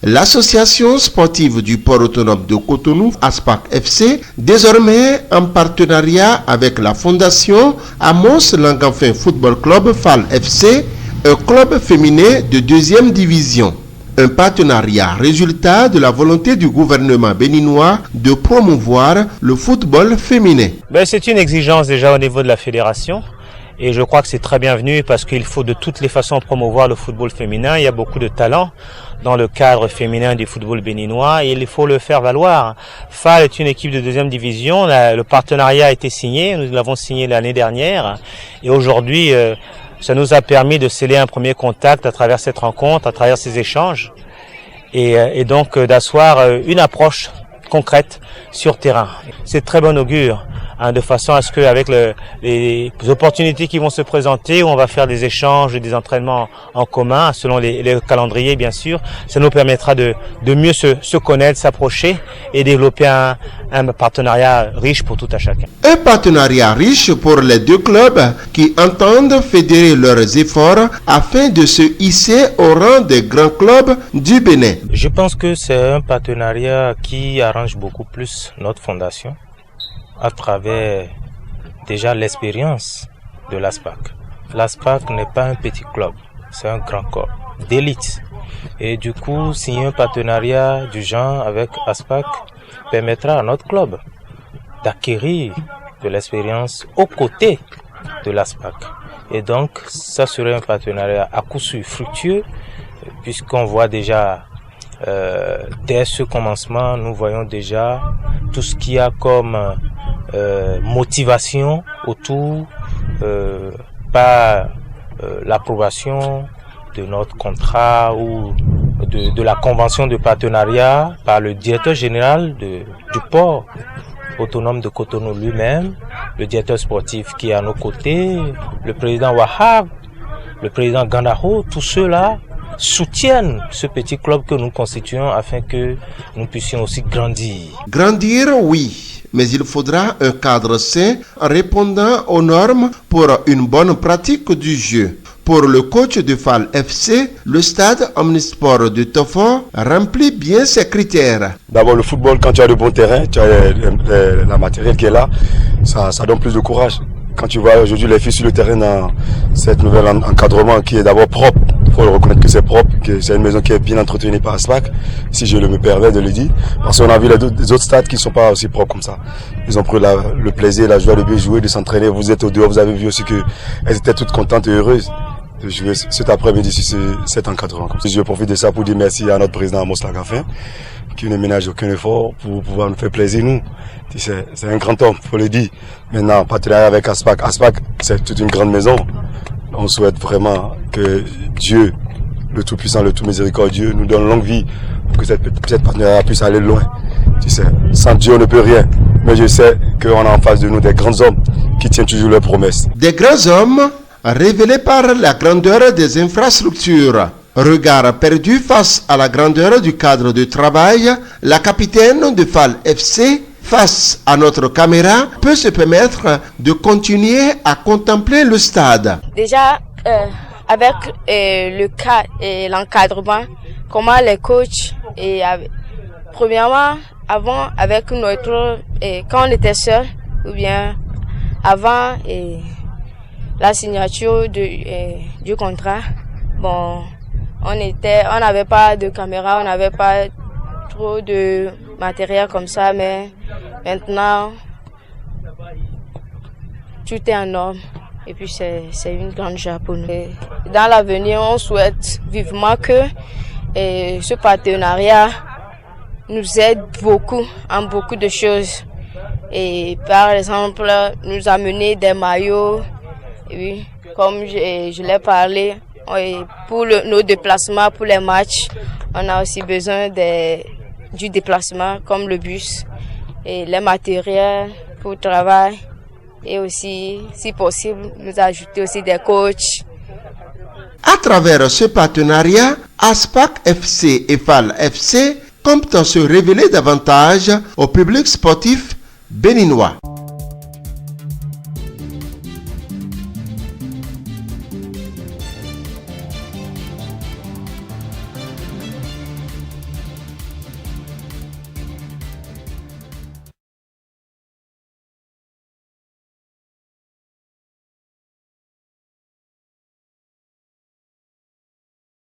L'association sportive du port autonome de Cotonou, ASPAC FC, désormais en partenariat avec la fondation Amos Langamfin Football Club FAL FC, un club féminin de 2e division. Un partenariat résultat de la volonté du gouvernement béninois de promouvoir le football féminin. C'est une exigence déjà au niveau de la fédération. Et je crois que c'est très bienvenu parce qu'il faut de toutes les façons promouvoir le football féminin. Il y a beaucoup de talent dans le cadre féminin du football béninois et il faut le faire valoir. FAL est une équipe de 2e division. Le partenariat a été signé. Nous l'avons signé l'année dernière. Et aujourd'hui, ça nous a permis de sceller un premier contact à travers cette rencontre, à travers ces échanges. Et donc d'asseoir une approche concrète sur terrain. C'est très bon augure. De façon à ce qu'avec les opportunités qui vont se présenter, où on va faire des échanges et des entraînements en commun, selon les calendriers bien sûr, ça nous permettra de mieux se connaître, s'approcher et développer un partenariat riche pour tout à chacun. Un partenariat riche pour les deux clubs qui entendent fédérer leurs efforts afin de se hisser au rang des grands clubs du Bénin. Je pense que c'est un partenariat qui arrange beaucoup plus notre fondation à travers déjà l'expérience de l'ASPAC. L'ASPAC n'est pas un petit club, c'est un grand corps d'élite. Et du coup, signer un partenariat du genre avec ASPAC permettra à notre club d'acquérir de l'expérience aux côtés de l'ASPAC. Et donc, ça serait un partenariat à coup sûr fructueux, puisqu'on voit déjà, dès ce commencement, nous voyons déjà tout ce qu'il y a comme motivation autour par l'approbation de notre contrat ou de la convention de partenariat par le directeur général du port autonome de Cotonou lui-même, le directeur sportif qui est à nos côtés, le président Wahab, le président Gandaro, tous ceux-là soutiennent ce petit club que nous constituons afin que nous puissions aussi grandir. Grandir, oui, mais il faudra un cadre sain répondant aux normes pour une bonne pratique du jeu. Pour le coach de FAL FC, le stade Omnisport de Tofo remplit bien ces critères. D'abord, le football, quand tu as de bons terrains, tu as la matériel qui est là, ça donne plus de courage. Quand tu vois aujourd'hui les filles sur le terrain dans cette nouvelle encadrement qui est d'abord propre, il faut le reconnaître que c'est propre, que c'est une maison qui est bien entretenue par ASPAC, si je me permets de le dire. Parce qu'on a vu les autres stades qui ne sont pas aussi propres comme ça. Ils ont pris le plaisir, la joie de bien jouer, de s'entraîner. Vous êtes au dehors, vous avez vu aussi qu'elles étaient toutes contentes et heureuses de jouer cet après-midi sur cet encadrement. Je profite de ça pour dire merci à notre président Amos Langamfin, qui ne ménage aucun effort pour pouvoir nous faire plaisir, nous. C'est un grand homme, faut le dire. Maintenant, partenariat avec ASPAC. ASPAC, c'est toute une grande maison. On souhaite vraiment que Dieu, le Tout-Puissant, le Tout-Miséricordieux, nous donne longue vie pour que cette partenariat puisse aller loin. Tu sais, sans Dieu, on ne peut rien. Mais je sais qu'on a en face de nous des grands hommes qui tiennent toujours leurs promesses. Des grands hommes révélés par la grandeur des infrastructures. Regard perdu face à la grandeur du cadre de travail, la capitaine de FAL FC, face à notre caméra, peut se permettre de continuer à contempler le stade. Déjà, avec le cas et l'encadrement, comment les coachs, premièrement, avant, avec notre, quand on était seul, ou bien avant la signature du contrat, bon, on n'avait pas de caméra, on n'avait pas trop de matériel comme ça, mais maintenant, tout est en ordre. Et puis, c'est une grande joie pour nous. Et dans l'avenir, on souhaite vivement que ce partenariat nous aide beaucoup en beaucoup de choses. Et par exemple, nous amener des maillots, oui, comme je l'ai parlé, pour nos déplacements, pour les matchs, on a aussi besoin du déplacement, comme le bus, et les matériels pour le travail, et aussi, si possible, nous ajouter aussi des coachs. À travers ce partenariat, ASPAC FC et FAL FC comptent se révéler davantage au public sportif béninois.